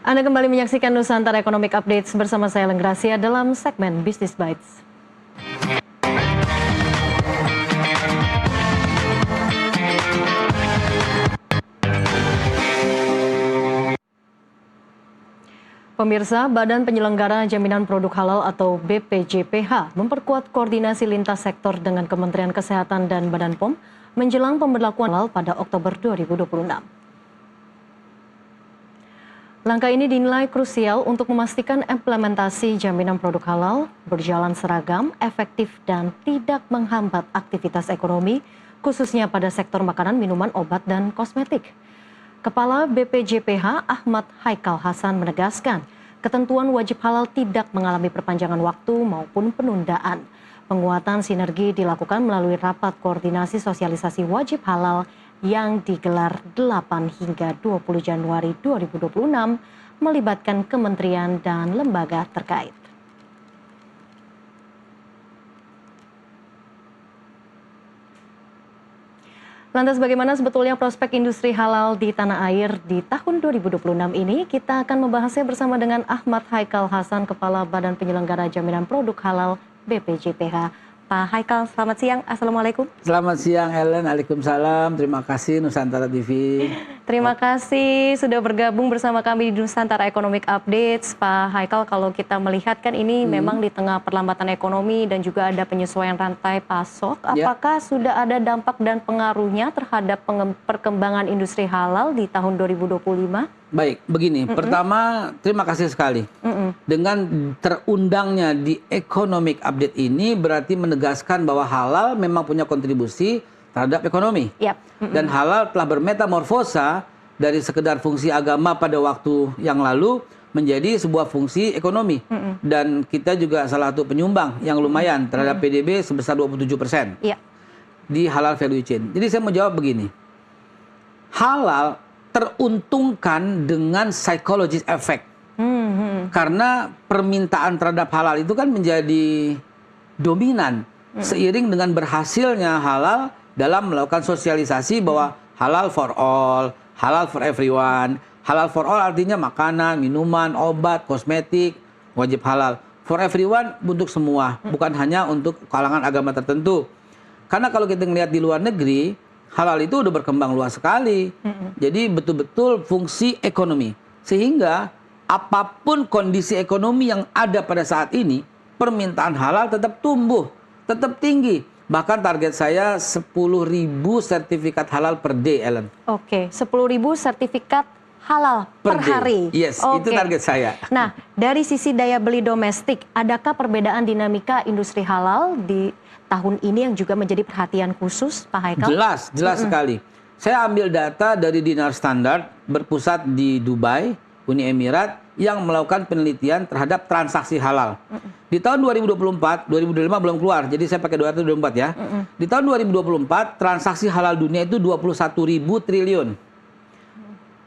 Anda kembali menyaksikan Nusantara Economic Updates bersama saya Lenggrasia dalam segmen Business Bites. Pemirsa, Badan Penyelenggara Jaminan Produk Halal atau BPJPH memperkuat koordinasi lintas sektor dengan Kementerian Kesehatan dan Badan POM menjelang pemberlakuan halal pada Oktober 2026. Langkah ini dinilai krusial untuk memastikan implementasi jaminan produk halal berjalan seragam, efektif, dan tidak menghambat aktivitas ekonomi, khususnya pada sektor makanan, minuman, obat, dan kosmetik. Kepala BPJPH Ahmad Haikal Hasan menegaskan, ketentuan wajib halal tidak mengalami perpanjangan waktu maupun penundaan. Penguatan sinergi dilakukan melalui rapat koordinasi sosialisasi wajib halal yang digelar 8 hingga 20 Januari 2026 melibatkan kementerian dan lembaga terkait. Lantas bagaimana sebetulnya prospek industri halal di tanah air di tahun 2026 ini? Kita akan membahasnya bersama dengan Ahmad Haikal Hasan, Kepala Badan Penyelenggara Jaminan Produk Halal BPJPH. Pak Haikal, selamat siang. Assalamualaikum. Selamat siang, Ellen. Waalaikumsalam. Terima kasih Nusantara TV. Terima kasih sudah bergabung bersama kami di Nusantara Economic Updates. Pak Haikal, kalau kita melihat kan ini memang di tengah perlambatan ekonomi dan juga ada penyesuaian rantai pasok. Apakah sudah ada dampak dan pengaruhnya terhadap perkembangan industri halal di tahun 2025? Baik, begini. Pertama, terima kasih sekali. Dengan terundangnya di Economic Update ini berarti menegaskan bahwa halal memang punya kontribusi terhadap ekonomi. Dan halal telah bermetamorfosa dari sekedar fungsi agama pada waktu yang lalu menjadi sebuah fungsi ekonomi. Dan kita juga salah satu penyumbang yang lumayan terhadap PDB sebesar 27% di halal value chain. Jadi saya mau jawab begini. Halal teruntungkan dengan psychologist effect. Karena permintaan terhadap halal itu kan menjadi dominan seiring dengan berhasilnya halal dalam melakukan sosialisasi bahwa halal for all, halal for everyone. Halal for all artinya makanan, minuman, obat, kosmetik, wajib halal. For everyone untuk semua, bukan hanya untuk kalangan agama tertentu. Karena kalau kita melihat di luar negeri, halal itu udah berkembang luas sekali. Jadi betul-betul fungsi ekonomi. Sehingga apapun kondisi ekonomi yang ada pada saat ini, permintaan halal tetap tumbuh, tetap tinggi. Bahkan target saya 10.000 sertifikat halal per day, Ellen. Oke, 10.000 sertifikat halal per hari. Yes, itu target saya. Nah, dari sisi daya beli domestik, adakah perbedaan dinamika industri halal di tahun ini yang juga menjadi perhatian khusus, Pak Haikal? Jelas sekali. Saya ambil data dari Dinar Standard berpusat di Dubai, Uni Emirat, yang melakukan penelitian terhadap transaksi halal. Di tahun 2024, 2025 belum keluar, jadi saya pakai 2024 ya. Di tahun 2024, transaksi halal dunia itu 21.000 triliun.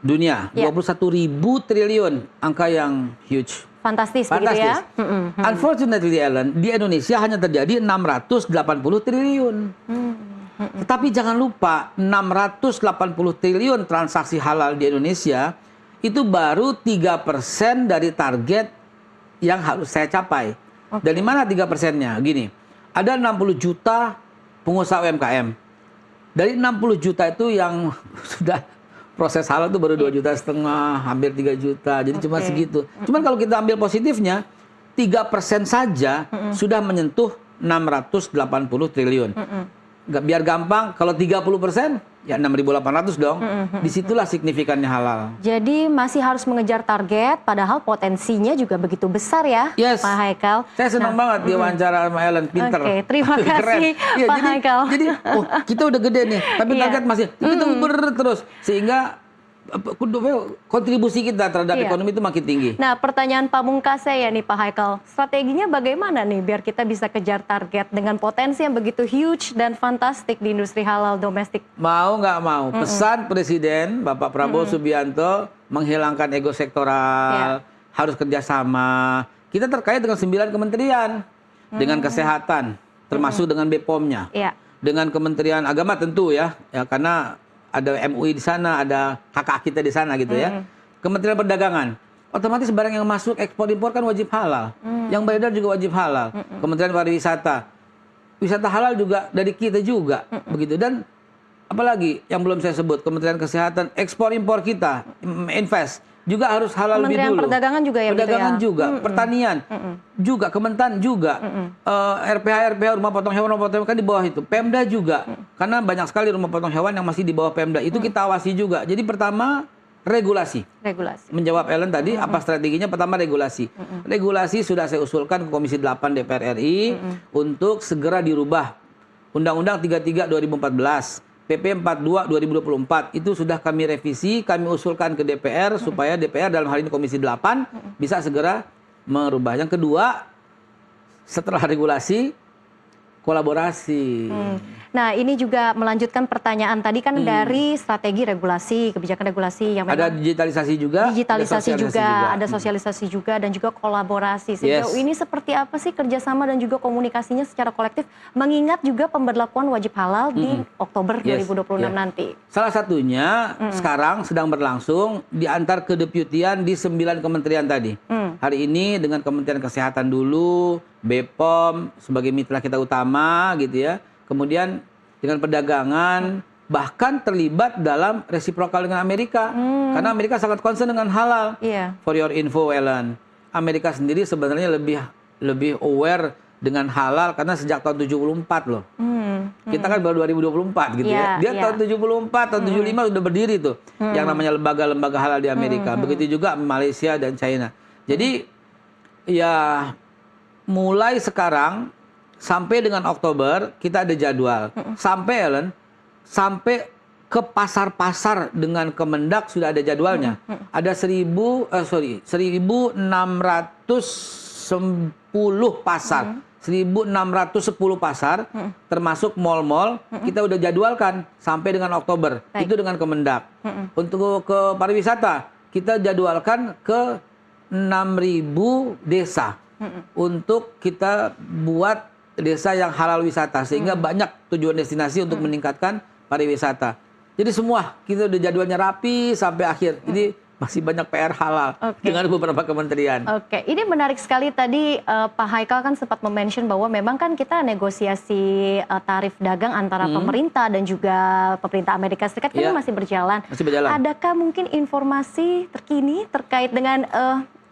Dunia, 21.000 triliun, angka yang huge. Fantastis. Begitu ya? Unfortunately, Ellen, di Indonesia hanya terjadi 680 triliun. Tetapi jangan lupa, 680 triliun transaksi halal di Indonesia itu baru 3% dari target yang harus saya capai. Dari mana 3%-nya? Gini, ada 60 juta pengusaha UMKM. Dari 60 juta itu yang sudah proses halal itu baru 2,5 juta, hampir 3 juta. Jadi cuma segitu. Cuman kalau kita ambil positifnya, 3% saja sudah menyentuh 680 triliun. Biar gampang, kalau 30%, ya 6.800 dong. Disitulah signifikannya halal. Jadi masih harus mengejar target, padahal potensinya juga begitu besar ya, Pak Haikal. Saya senang banget diwawancara sama Ellen, pinter. Terima kasih, Pak Haikal. Jadi, kita udah gede nih, tapi target masih, kita terus. Sehingga kontribusi kita terhadap ekonomi itu makin tinggi. Nah, pertanyaan pamungkas saya nih Pak Haikal, strateginya bagaimana nih biar kita bisa kejar target dengan potensi yang begitu huge dan fantastik di industri halal domestik? Mau nggak mau, pesan Presiden Bapak Prabowo Subianto menghilangkan ego sektoral, harus kerjasama. Kita terkait dengan 9 kementerian, dengan kesehatan, termasuk dengan BPOM-nya, dengan Kementerian Agama tentu ya karena ada MUI di sana, ada kakak kita di sana gitu ya. Kementerian Perdagangan. otomatis barang yang masuk ekspor impor kan wajib halal. Yang beredar juga wajib halal. Kementerian Pariwisata, wisata halal juga dari kita juga, begitu. Dan apalagi yang belum saya sebut, Kementerian Kesehatan, ekspor impor kita, invest juga harus halal lebih Kementerian dulu. Perdagangan juga ya, Perdagangan gitu ya? juga, pertanian juga, Kementan juga, RPH rumah potong hewan kan di bawah itu, Pemda juga, karena banyak sekali rumah potong hewan yang masih di bawah Pemda, itu kita awasi juga. Jadi pertama regulasi. Menjawab Ellen tadi, apa strateginya? Pertama regulasi. Regulasi sudah saya usulkan ke Komisi 8 DPR RI untuk segera dirubah. Undang-Undang 33 2014. PP 42 2024 itu sudah kami revisi, kami usulkan ke DPR supaya DPR dalam hal ini Komisi 8 bisa segera merubah. Yang kedua, setelah regulasi, kolaborasi. Nah, ini juga melanjutkan pertanyaan tadi kan dari strategi regulasi, kebijakan regulasi yang memang ada digitalisasi juga, ada sosialisasi juga, dan juga kolaborasi. Sejauh ini seperti apa sih kerjasama dan juga komunikasinya secara kolektif, mengingat juga pemberlakuan wajib halal di Oktober 2026 nanti? Salah satunya sekarang sedang berlangsung diantar kedeputian di 9 kementerian tadi. Hari ini dengan Kementerian Kesehatan dulu, BPOM sebagai mitra kita utama gitu ya. Kemudian dengan perdagangan, bahkan terlibat dalam resiprokal dengan Amerika. Karena Amerika sangat concern dengan halal. For your info, Ellen, Amerika sendiri sebenarnya lebih aware dengan halal karena sejak tahun 74 loh. Kita kan baru 2024 gitu ya. Dia tahun 74, tahun 75 udah berdiri tuh. Yang namanya lembaga-lembaga halal di Amerika. Begitu juga Malaysia dan China. Jadi ya mulai sekarang sampai dengan Oktober kita ada jadwal. Sampai Ellen, sampai ke pasar-pasar dengan Kemendak sudah ada jadwalnya. Ada 1610 pasar. 1610 pasar termasuk mal-mal kita udah jadwalkan sampai dengan Oktober. Itu dengan Kemendak. Untuk ke pariwisata kita jadwalkan ke 6.000 desa untuk kita buat desa yang halal wisata sehingga banyak tujuan destinasi untuk meningkatkan pariwisata. Jadi semua kita udah jadwalnya rapi sampai akhir. Jadi masih banyak PR halal dengan beberapa kementerian. Ini menarik sekali tadi Pak Haikal kan sempat mention bahwa memang kan kita negosiasi tarif dagang antara pemerintah dan juga pemerintah Amerika Serikat kan masih berjalan. Adakah mungkin informasi terkini terkait dengan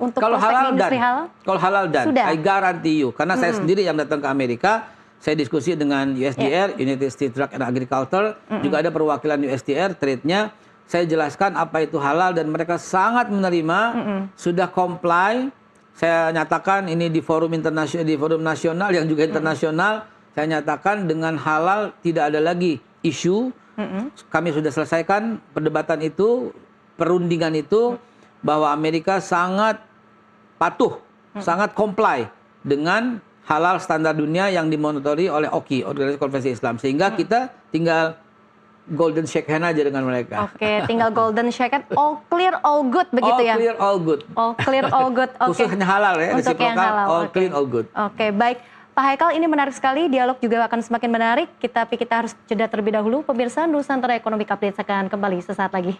untuk kalau prospek industri halal? Kalau halal dan Sudah? I guarantee you, karena saya sendiri yang datang ke Amerika, saya diskusi dengan USDR, United States Drug and Agriculture, juga ada perwakilan USDR, trade-nya. Saya jelaskan apa itu halal dan mereka sangat menerima, sudah comply. Saya nyatakan ini di forum internasional, di forum nasional yang juga internasional, saya nyatakan dengan halal tidak ada lagi isu. Kami sudah selesaikan perdebatan itu, perundingan itu, bahwa Amerika sangat patuh, sangat comply dengan halal standar dunia yang dimonitori oleh OKI, Organisasi Konferensi Islam. Sehingga kita tinggal golden shake hand aja dengan mereka. Tinggal golden shake hand, all clear, all good begitu ya? All clear, all good. All clear, all good. Khusus hanya halal ya, untuk yang halal. All clean, all good. Baik. Pak Haikal, ini menarik sekali, dialog juga akan semakin menarik. Tapi kita harus jeda terlebih dahulu. Pemirsa, Nusantara Economic Update akan kembali sesaat lagi.